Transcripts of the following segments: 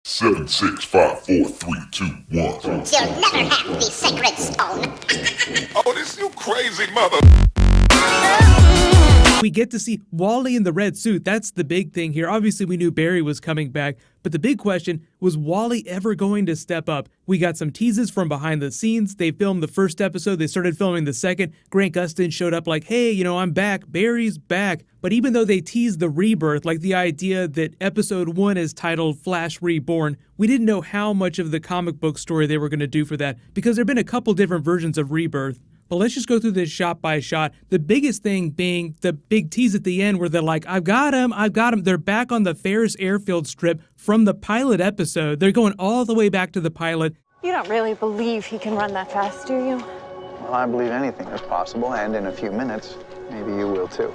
Seven, 6, 5, 4, 3, 2, 1. You'll never have the sacred stone. Oh, this you crazy mother. We get to see Wally in the red suit. That's the big thing here. Obviously, we knew Barry was coming back, but the big question was Wally ever going to step up? We got some teases from behind the scenes. They filmed the first episode. They started filming the second. Grant Gustin showed up like, hey, I'm back. Barry's back. But even though they teased the rebirth, like the idea that episode 1 is titled Flash Reborn, we didn't know how much of the comic book story they were going to do for that because there have been a couple different versions of Rebirth. But let's just go through this shot by shot. The biggest thing being the big tease at the end where they're like, I've got him. They're back on the Ferris airfield strip from the pilot episode. They're going all the way back to the pilot. You don't really believe he can run that fast, do you? Well, I believe anything is possible, and in a few minutes, maybe you will too.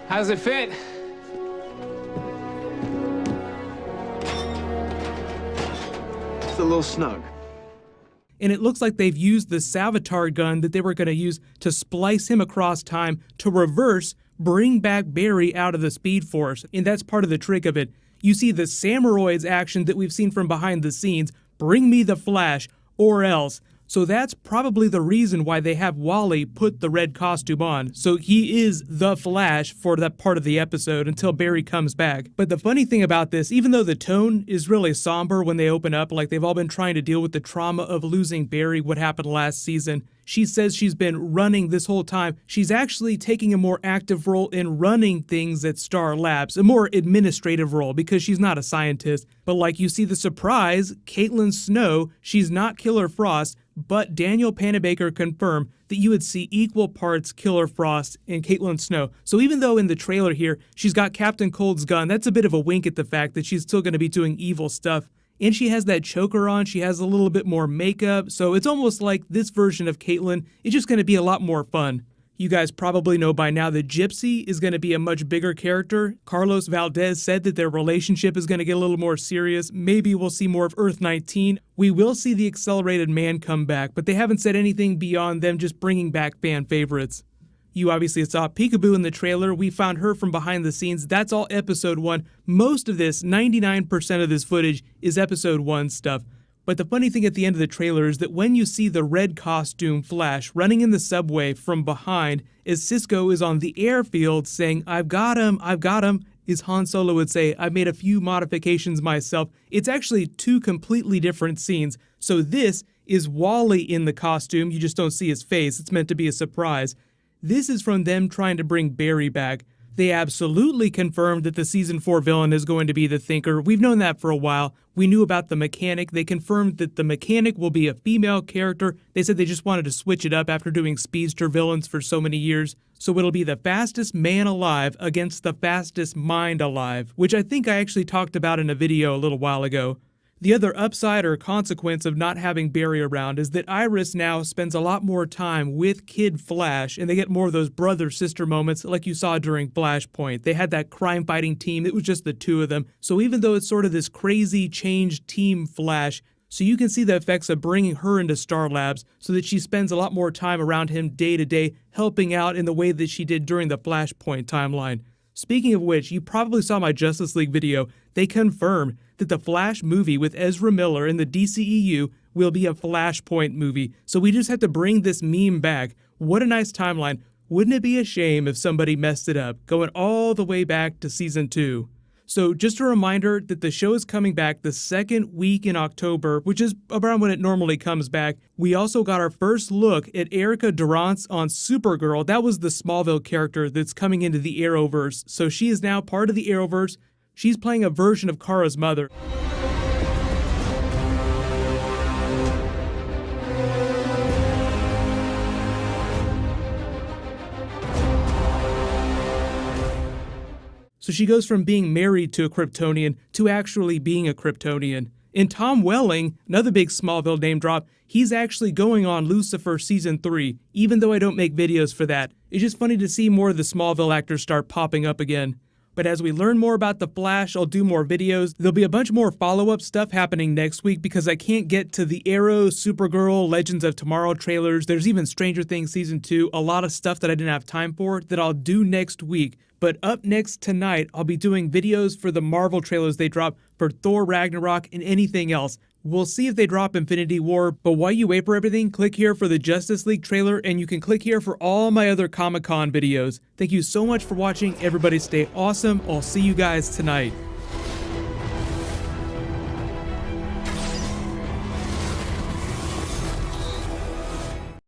How does it fit? It's a little snug. And it looks like they've used the Savitar gun that they were going to use to splice him across time to reverse, bring back Barry out of the Speed Force. And that's part of the trick of it. You see the Samuroids action that we've seen from behind the scenes, bring me the Flash, or else. So that's probably the reason why they have Wally put the red costume on. So he is the Flash for that part of the episode until Barry comes back. But the funny thing about this, even though the tone is really somber when they open up, like they've all been trying to deal with the trauma of losing Barry, what happened last season, she says she's been running this whole time. She's actually taking a more active role in running things at Star Labs, a more administrative role because she's not a scientist. But like you see the surprise, Caitlin Snow, she's not Killer Frost, but Daniel Panabaker confirmed that you would see equal parts Killer Frost and Caitlin Snow. So even though in the trailer here, she's got Captain Cold's gun, that's a bit of a wink at the fact that she's still going to be doing evil stuff. And she has that choker on, she has a little bit more makeup, so it's almost like this version of Caitlin is just going to be a lot more fun. You guys probably know by now that Gypsy is going to be a much bigger character. Carlos Valdez said that their relationship is going to get a little more serious. Maybe we'll see more of Earth-19. We will see the Accelerated Man come back, but they haven't said anything beyond them just bringing back fan favorites. You obviously saw Peekaboo in the trailer. We found her from behind the scenes. That's all episode 1. Most of this, 99% of this footage, is episode 1 stuff. But the funny thing at the end of the trailer is that when you see the red costume Flash running in the subway from behind, as Cisco is on the airfield saying, I've got him, as Han Solo would say, I've made a few modifications myself. It's actually 2 completely different scenes. So this is Wally in the costume. You just don't see his face. It's meant to be a surprise. This is from them trying to bring Barry back. They absolutely confirmed that the Season 4 villain is going to be the Thinker. We've known that for a while. We knew about the Mechanic. They confirmed that the Mechanic will be a female character. They said they just wanted to switch it up after doing speedster villains for so many years. So it'll be the fastest man alive against the fastest mind alive, which I think I actually talked about in a video a little while ago. The other upside or consequence of not having Barry around is that Iris now spends a lot more time with Kid Flash, and they get more of those brother-sister moments like you saw during Flashpoint. They had that crime-fighting team. It was just the 2 of them. So even though it's sort of this crazy changed Team Flash, so you can see the effects of bringing her into Star Labs so that she spends a lot more time around him day to day, helping out in the way that she did during the Flashpoint timeline. Speaking of which, you probably saw my Justice League video. They confirmed that the Flash movie with Ezra Miller in the DCEU will be a Flashpoint movie. So we just have to bring this meme back. What a nice timeline. Wouldn't it be a shame if somebody messed it up, going all the way back to Season 2? So just a reminder that the show is coming back the second week in October, which is around when it normally comes back. We also got our first look at Erica Durance on Supergirl. That was the Smallville character that's coming into the Arrowverse. So she is now part of the Arrowverse. She's playing a version of Kara's mother. So she goes from being married to a Kryptonian to actually being a Kryptonian. And Tom Welling, another big Smallville name drop, he's actually going on Lucifer Season 3, even though I don't make videos for that. It's just funny to see more of the Smallville actors start popping up again. But as we learn more about The Flash, I'll do more videos. There'll be a bunch more follow-up stuff happening next week because I can't get to the Arrow, Supergirl, Legends of Tomorrow trailers. There's even Stranger Things Season 2, a lot of stuff that I didn't have time for that I'll do next week. But up next tonight, I'll be doing videos for the Marvel trailers they drop for Thor Ragnarok and anything else. We'll see if they drop Infinity War, but while you wait for everything, click here for the Justice League trailer, and you can click here for all my other Comic-Con videos. Thank you so much for watching. Everybody stay awesome. I'll see you guys tonight.